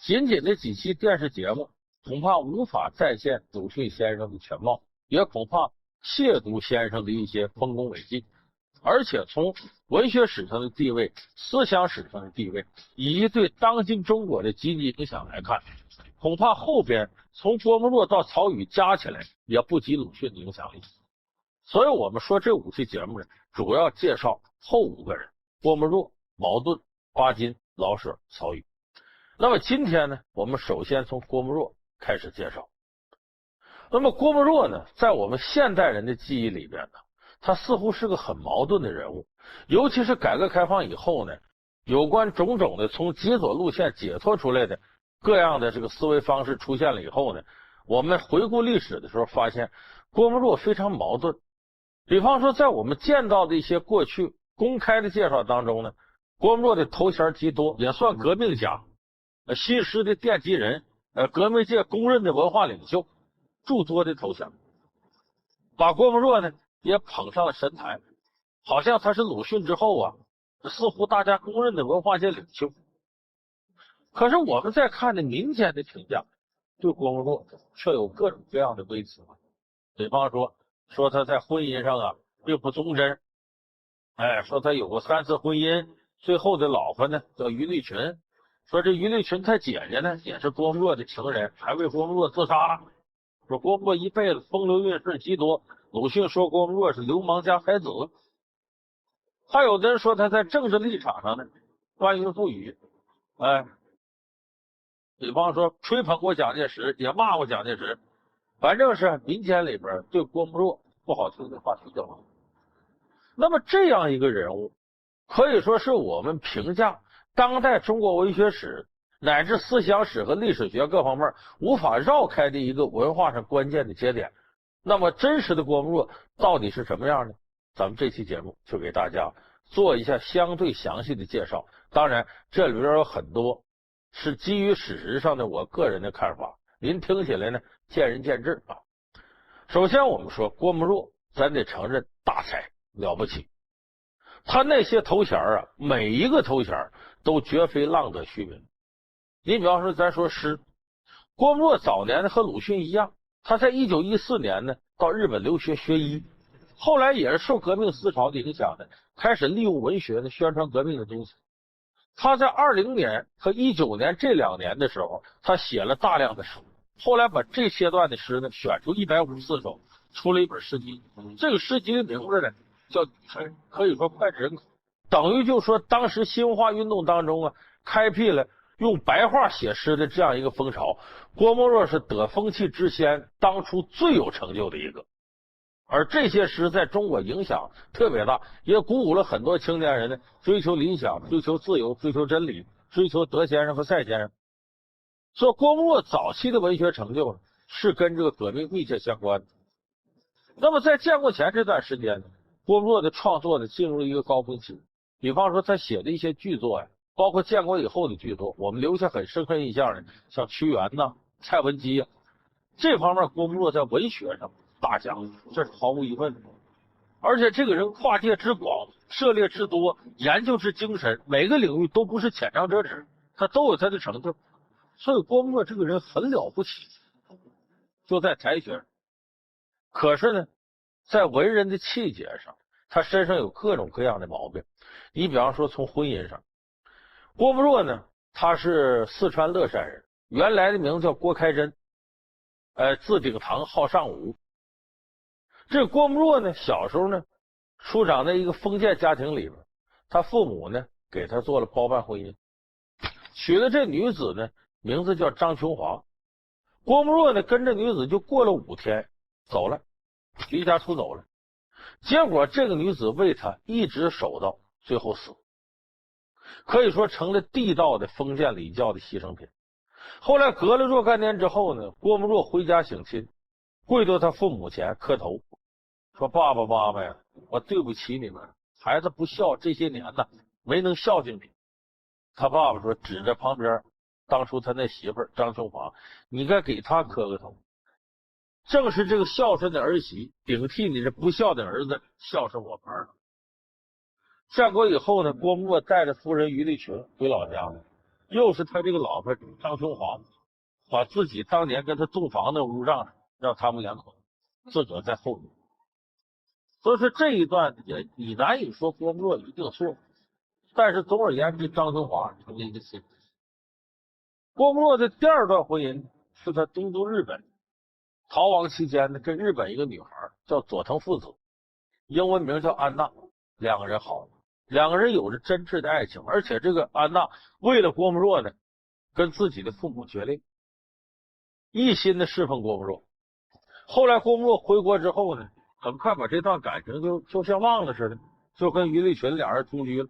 仅仅的几期电视节目恐怕无法再现鲁迅先生的全貌，也恐怕亵渎先生的一些丰功伟绩。而且从文学史上的地位、思想史上的地位，以及对当今中国的积极影响来看，恐怕后边从郭沫若到曹禺加起来也不及鲁迅的影响力。所以我们说这5期节目呢，主要介绍后5个人：郭沫若、茅盾、巴金、老舍、曹禺。那么今天呢，我们首先从郭沫若开始介绍。那么郭沫若呢，在我们现代人的记忆里边呢，他似乎是个很矛盾的人物，尤其是改革开放以后呢，有关种种的从极左路线解脱出来的各样的这个思维方式出现了以后呢，我们回顾历史的时候发现，郭沫若非常矛盾。比方说，在我们见到的一些过去公开的介绍当中呢，郭沫若的头衔极多，也算革命家，新诗的奠基人，革命界公认的文化领袖，诸多的头衔，把郭沫若呢也捧上了神坛，好像他是鲁迅之后啊，似乎大家公认的文化界领袖。可是我们再看呢，民间的评价对郭沫若却有各种各样的微词，比方说他在婚姻上啊并不忠贞，说他有过3次婚姻，最后的老婆呢叫于丽群，说这于丽群他姐姐呢也是郭沫若的情人，还为郭沫若自杀了。说郭沫若一辈子风流韵事极多，鲁迅说郭沫若是流氓加才子。还有的人说他在政治立场上呢翻云覆雨，比方说吹捧过蒋介石，也骂过蒋介石，反正是民间里边对郭沫若不好听的话比较多。那么这样一个人物，可以说是我们评价当代中国文学史乃至思想史和历史学各方面无法绕开的一个文化上关键的节点。那么真实的郭沫若到底是什么样呢？咱们这期节目就给大家做一下相对详细的介绍。当然这里边有很多是基于史实上的我个人的看法，您听起来呢见仁见智啊。首先我们说郭沫若，咱得承认大才了不起，他那些头衔啊，每一个头衔都绝非浪得虚名。你比方说咱说诗，郭沫若早年呢和鲁迅一样，他在1914年呢到日本留学学医，后来也是受革命思潮的影响呢，开始利用文学呢宣传革命的东西。他在20年和19年这2年的时候，他写了大量的诗，后来把这些段的诗呢选出154首，出了一本诗集。这个诗集的名字呢叫《女神》，可以说脍炙人口，等于就说当时新文化运动当中啊，开辟了用白话写诗的这样一个风潮。郭沫若是得风气之先，当初最有成就的一个。而这些诗在中国影响特别大，也鼓舞了很多青年人呢追求理想、追求自由、追求真理、追求德先生和赛先生。所以郭沫若早期的文学成就呢，是跟这个革命密切相关的。那么在建国前这段时间呢，郭沫若的创作呢进入了一个高峰期。比方说他写的一些剧作呀，包括建国以后的剧作，我们留下很深刻印象的，像屈原呐、蔡文姬啊，这方面郭沫若在文学上大讲，这是毫无疑问的。而且这个人跨界之广，涉猎之多，研究之精神，每个领域都不是浅尝辄止，他都有他的成就。所以郭沫若这个人很了不起，就在才学上。可是呢，在文人的气节上，他身上有各种各样的毛病。你比方说从婚姻上，郭沫若呢，他是四川乐山人，原来的名字叫郭开珍，字鼎堂，号尚武。这郭沫若呢，小时候呢，出长在一个封建家庭里边，他父母呢给他做了包办婚姻，娶了这女子呢，名字叫张琼华。郭沫若呢跟这女子就过了5天，走了，离家出走了。结果这个女子为他一直守到最后死，可以说成了地道的封建礼教的牺牲品。后来隔了若干年之后呢，郭沫若回家省亲，跪到他父母前磕头，说爸爸妈妈呀，我对不起你们，孩子不孝，这些年呢没能孝敬你。他爸爸说，指着旁边当初他那媳妇儿张琼华，你该给他磕个头。正是这个孝顺的儿媳顶替你这不孝的儿子孝顺我们儿子。战国以后呢，郭沫若带着夫人于丽群回老家，又是他这个老婆张琼华把自己当年跟他洞房的屋让让他们2口自个在后面。所以说这一段也你难以说郭沫若一定错，但是总而言之，张琼华成了一个新。郭沫若的第2段婚姻是他东渡日本逃亡期间呢，跟日本一个女孩叫佐藤父子，英文名叫安娜，2个人好，2个人有着真挚的爱情，而且这个安娜为了郭沫若呢，跟自己的父母决裂，一心的侍奉郭沫若。后来郭沫若回国之后呢，很快把这段感情就像忘了似的，就跟于丽群2人同居了。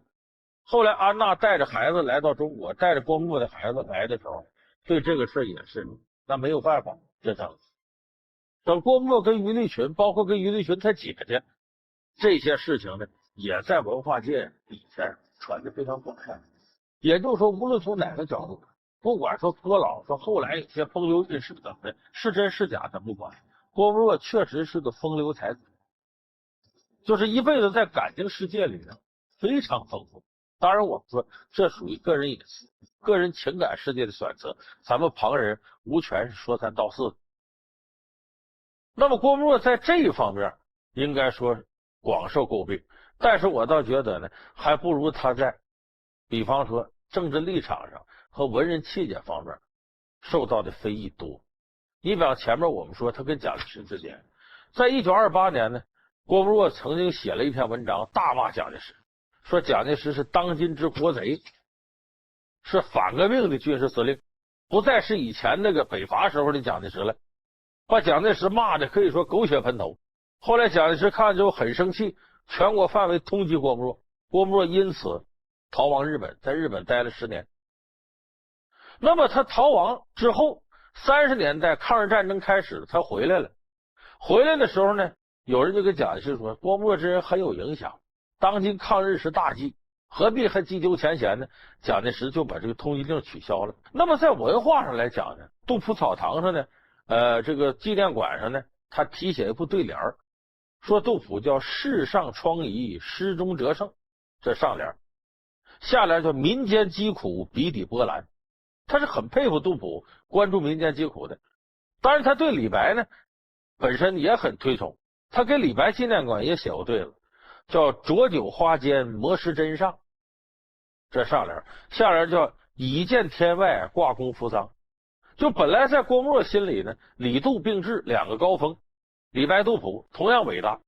后来安娜带着孩子来到中国，带着郭沫若的孩子来的时候，对这个事也是，那没有办法，这等郭沫若跟于立群，包括跟于立群他姐姐这些事情呢，也在文化界以前传的非常广泛。也就是说，无论从哪个角度，不管说郭老说后来有些风流韵事怎么的，是真是假咱不管，郭沫若确实是个风流才子，就是一辈子在感情世界里面非常丰富。当然，我们说这属于个人隐私、个人情感世界的选择，咱们旁人无权说三道四。那么郭沫若在这一方面应该说广受诟病，但是我倒觉得呢，还不如他在比方说政治立场上和文人气节方面受到的非议多。你比方前面我们说他跟蒋介石之间，在1928年呢，郭沫若曾经写了一篇文章大骂蒋介石，说蒋介石是当今之国贼，是反革命的军事司令，不再是以前那个北伐时候的蒋介石了，把蒋介石骂的可以说狗血喷头。后来蒋介石看之后很生气，全国范围通缉郭沫若，郭沫若因此逃亡日本，在日本待了10年。那么他逃亡之后，30年代抗日战争开始，他回来了。回来的时候呢，有人就跟蒋介石说，郭沫若这人很有影响，当今抗日是大计，何必还急究前嫌呢？蒋介石就把这个通缉令取消了。那么在文化上来讲呢，杜甫草堂上呢，这个纪念馆上呢，他题写一副对联，说杜甫叫世上疮痍，诗中折胜，这上联。下联叫民间疾苦，笔底波澜。他是很佩服杜甫关注民间疾苦的。当然他对李白呢本身也很推崇，他给李白纪念馆也写过对了，叫浊酒花间，磨石针上，这上联。下联叫已见天外，挂弓扶桑。就本来在郭沫若心里呢，李杜并治两个高峰，李白杜甫同样伟大。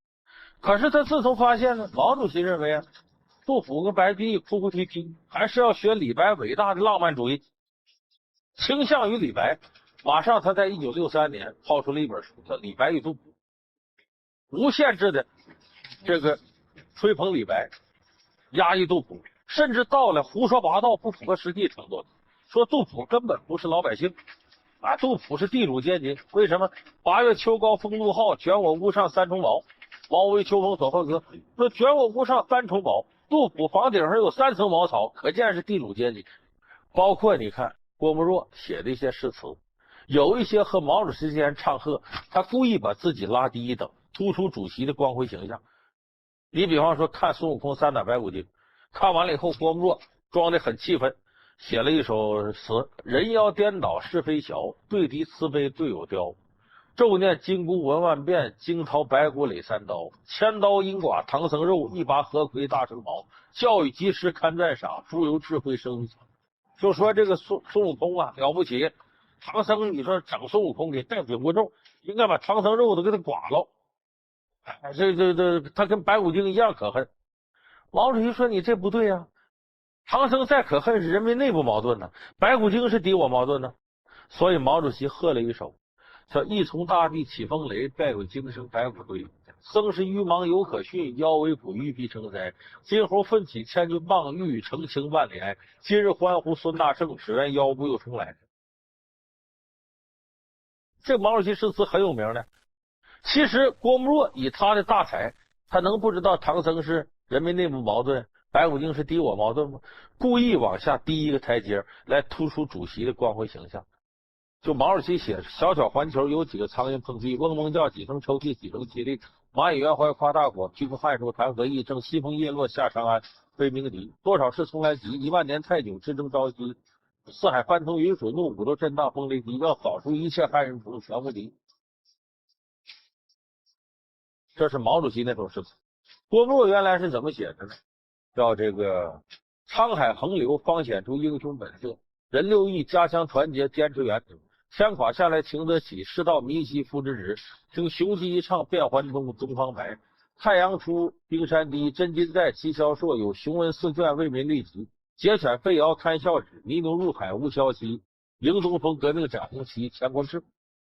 可是他自从发现呢，毛主席认为啊，杜甫跟白居易哭哭啼啼，还是要学李白伟大的浪漫主义，倾向于李白。马上他在1963年抛出了一本书，叫《李白与杜甫》，无限制的这个吹捧李白，压抑杜甫，甚至到了胡说八道不符合实际程度，说杜甫根本不是老百姓啊，杜甫是地主阶级。为什么8月秋高风怒号，卷我屋上三重茅，茅为秋风所破歌。说卷我屋上三重茅，杜甫房顶上有3层茅草，可见是地主阶级。包括你看郭沫若写的一些诗词，有一些和毛主席之间唱和，他故意把自己拉低一等，突出主席的光辉形象。你比方说看孙悟空3打白骨精，看完了以后，郭沫若装得很气愤，写了一首词：人妖颠倒是非小，对敌慈悲对有雕。昼念金箍文万变，惊涛白骨垒3刀。千刀阴剐唐僧肉，一拔河葵大成毛。教育及时堪赞赏，猪油智慧生一场。就说这个孙悟空啊了不起，唐僧你说整孙悟空给带紧箍咒，应该把唐僧肉都给他剐了。这他跟白骨精一样可恨。毛主席说你这不对啊，唐僧再可恨是人民内部矛盾呢，白骨精是敌我矛盾呢。所以毛主席喝了一首，叫一从大地起风雷，败有精生白骨堆。僧是愚盲犹可训，妖为鬼欲必成灾。金猴奋起千钧棒，欲澄清万里哀。今日欢呼孙大圣，只愿妖不又重来。这毛主席诗词很有名的。其实郭沫若以他的大才，他能不知道唐僧是人民内部矛盾，白骨精是敌我矛盾吗？故意往下低一个台阶，来突出主席的光辉形象。就毛主席写小小环球有几个苍蝇碰壁，嗡嗡叫几声抽泣几声凄厉。蚂蚁圆怀夸大火，巨幅汉书谈何意？正西风叶落下长安，非鸣笛。多少事从来急，10000年太久，之争朝夕。四海翻腾云水怒，五洲震荡风雷击。要扫除一切汉人族，全无敌。这是毛主席那首诗词。郭沫若原来是怎么写的呢？叫这个沧海横流，方显出英雄本色。人六义，家乡团结，坚持原则。天垮下来情得起，世道弥稀夫之直。听雄鸡一唱变环东，东方白。太阳出，冰山低，真金在，旗萧朔。有雄文4卷，为民立旗。节犬吠尧，堪笑止。泥奴入海，无消息。迎东风，革命展红旗，乾坤志。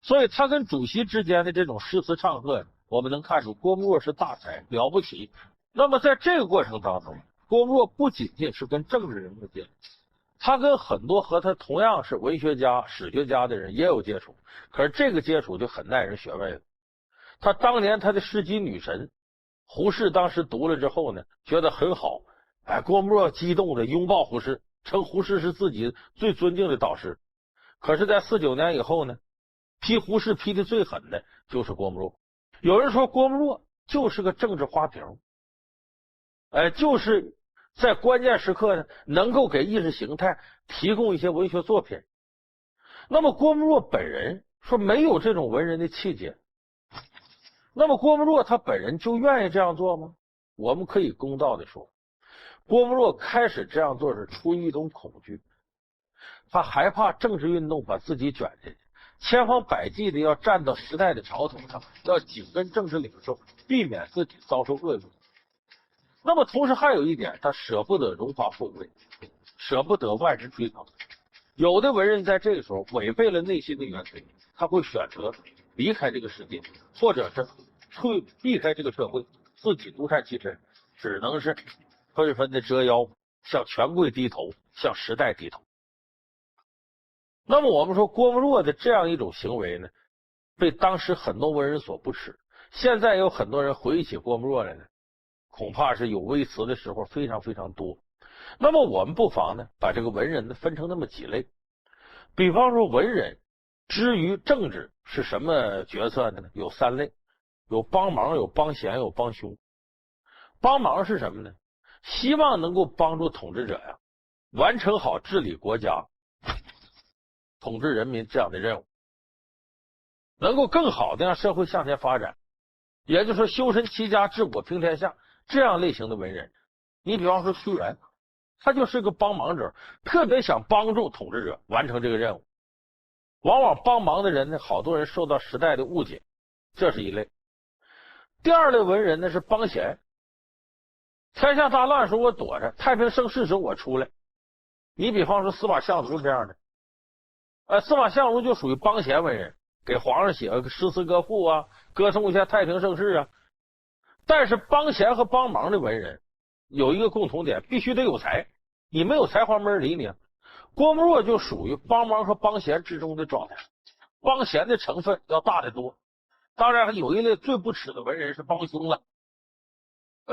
所以他跟主席之间的这种诗词唱和，我们能看出郭沫若是大才，了不起。那么在这个过程当中，郭沫若不仅仅是跟政治人物接触，他跟很多和他同样是文学家、史学家的人也有接触，可是这个接触就很耐人寻味了。他当年他的诗集《女神》，胡适当时读了之后呢，觉得很好，郭沫若激动的拥抱胡适，称胡适是自己最尊敬的导师。可是，在49年以后呢，批胡适批的最狠的就是郭沫若。有人说郭沫若就是个政治花瓶，就是在关键时刻呢，能够给意识形态提供一些文学作品。那么郭沫若本人说没有这种文人的气节，那么郭沫若他本人就愿意这样做吗？我们可以公道的说，郭沫若开始这样做是出于一种恐惧，他害怕政治运动把自己卷进去，千方百计的要站到时代的潮头上，要紧跟政治领袖，避免自己遭受恶用。那么同时还有一点，他舍不得荣华富贵，舍不得万人追捧。有的文人在这个时候违背了内心的原则，他会选择离开这个世界，或者是避开这个社会，自己独善其身，只能是纷纷的折腰，向权贵低头，向时代低头。那么我们说郭沫若的这样一种行为呢，被当时很多文人所不齿。现在有很多人回忆起郭沫若来呢，恐怕是有微词的时候非常非常多。那么我们不妨呢，把这个文人呢分成那么几类。比方说文人至于政治是什么角色呢？有3类，有帮忙，有帮闲，有帮凶。帮忙是什么呢？希望能够帮助统治者呀，完成好治理国家、统治人民这样的任务，能够更好的让社会向前发展。也就是说，修身齐家治国平天下这样类型的文人。你比方说屈原，他就是个帮忙者，特别想帮助统治者完成这个任务。往往帮忙的人呢，好多人受到时代的误解，这是一类。第二类文人呢是帮闲，天下大乱时候我躲着，太平盛世时候我出来。你比方说司马相如这样的，司马相如就属于帮闲文人，给皇上写个诗词歌赋啊，歌颂一下太平盛世啊。但是帮闲和帮忙的文人有一个共同点，必须得有才，你没有才华没人理你。郭沫若就属于帮忙和帮闲之中的状态，帮闲的成分要大得多。当然有一类最不耻的文人是帮凶了，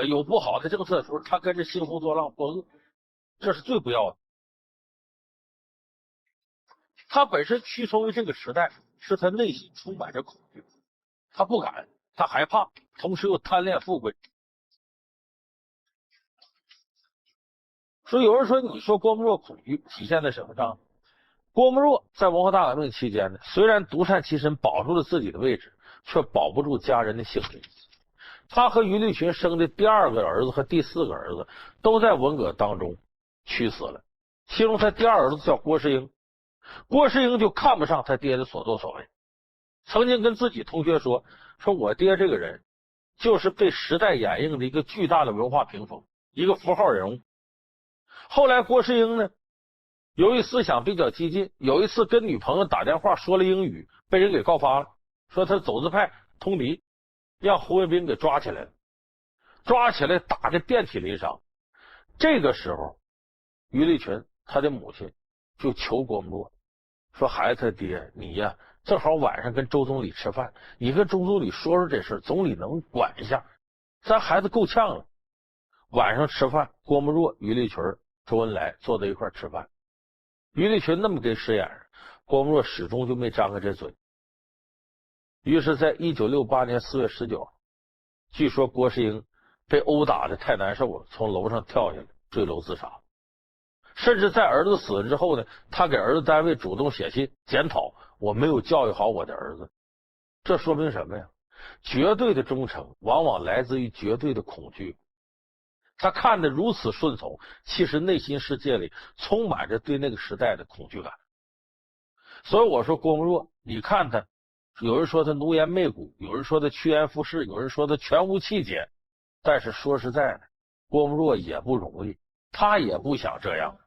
有不好的政策的时候，他跟着兴风作浪作恶，这是最不要的。他本身屈从于这个时代，是他内心充满着恐惧，他不敢，他害怕，同时又贪恋富贵。所以有人说，你说郭沫若恐惧体现在什么上？郭沫若在文化大革命期间呢，虽然独善其身，保住了自己的位置，却保不住家人的性命。他和于立群生的第2个儿子和第4个儿子都在文革当中去死了，其中他第2儿子叫郭世英。郭世英就看不上他爹的所作所为，曾经跟自己同学说我爹这个人就是被时代掩映的一个巨大的文化屏风，一个符号人物。后来郭世英呢，由于思想比较激进，有一次跟女朋友打电话说了英语，被人给告发了，说他走资派通敌，让胡卫兵给抓起来了，抓起来打得遍体鳞伤。这个时候于立群他的母亲就求郭沫若说，孩子爹，你呀正好晚上跟周总理吃饭，你跟周总理说说这事，总理能管一下，咱孩子够呛了。晚上吃饭，郭沫若、于立群、周恩来坐在一块吃饭，于立群那么给使眼，郭沫若始终就没张开这嘴。于是在1968年4月19号，据说郭世英被殴打的太难受了，从楼上跳下来坠楼自杀。甚至在儿子死了之后呢，他给儿子单位主动写信检讨，我没有教育好我的儿子。这说明什么呀？绝对的忠诚往往来自于绝对的恐惧。他看得如此顺从，其实内心世界里充满着对那个时代的恐惧感。所以我说郭沫若，你看他，有人说他奴颜媚骨，有人说他趋炎附势，有人说他全无气节，但是说实在的，郭沫若也不容易，他也不想这样，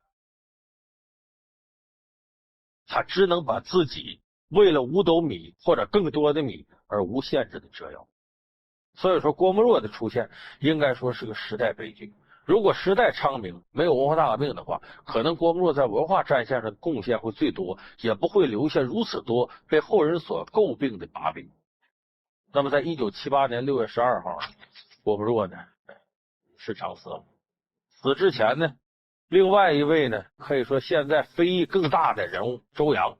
他只能把自己为了5斗米或者更多的米而无限制的折腰。所以说郭沫若的出现应该说是个时代悲剧，如果时代昌明，没有文化大革命的话，可能郭沫若在文化战线上的贡献会最多，也不会留下如此多被后人所诟病的把柄。那么，在1978年6月12号，郭沫若呢是长死了。死之前呢，另外一位呢，可以说现在非议更大的人物周扬，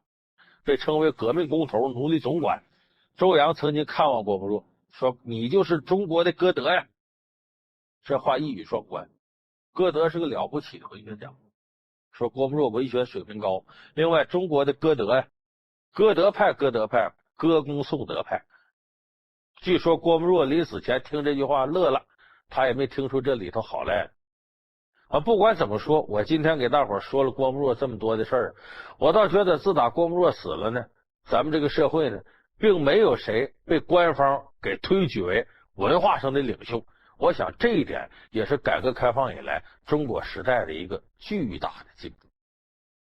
被称为革命工头、奴隶总管。周扬曾经看望郭沫若，说：“你就是中国的歌德呀。”这话一语双关。歌德是个了不起的文学家，说郭沫若文学水平高。另外，中国的歌德呀，歌德派，歌功颂德派。据说郭沫若临死前听这句话乐了，他也没听出这里头好来。不管怎么说，我今天给大伙说了郭沫若这么多的事儿，我倒觉得自打郭沫若死了呢，咱们这个社会呢，并没有谁被官方给推举为文化上的领袖。我想这一点也是改革开放以来中国时代的一个巨大的进步。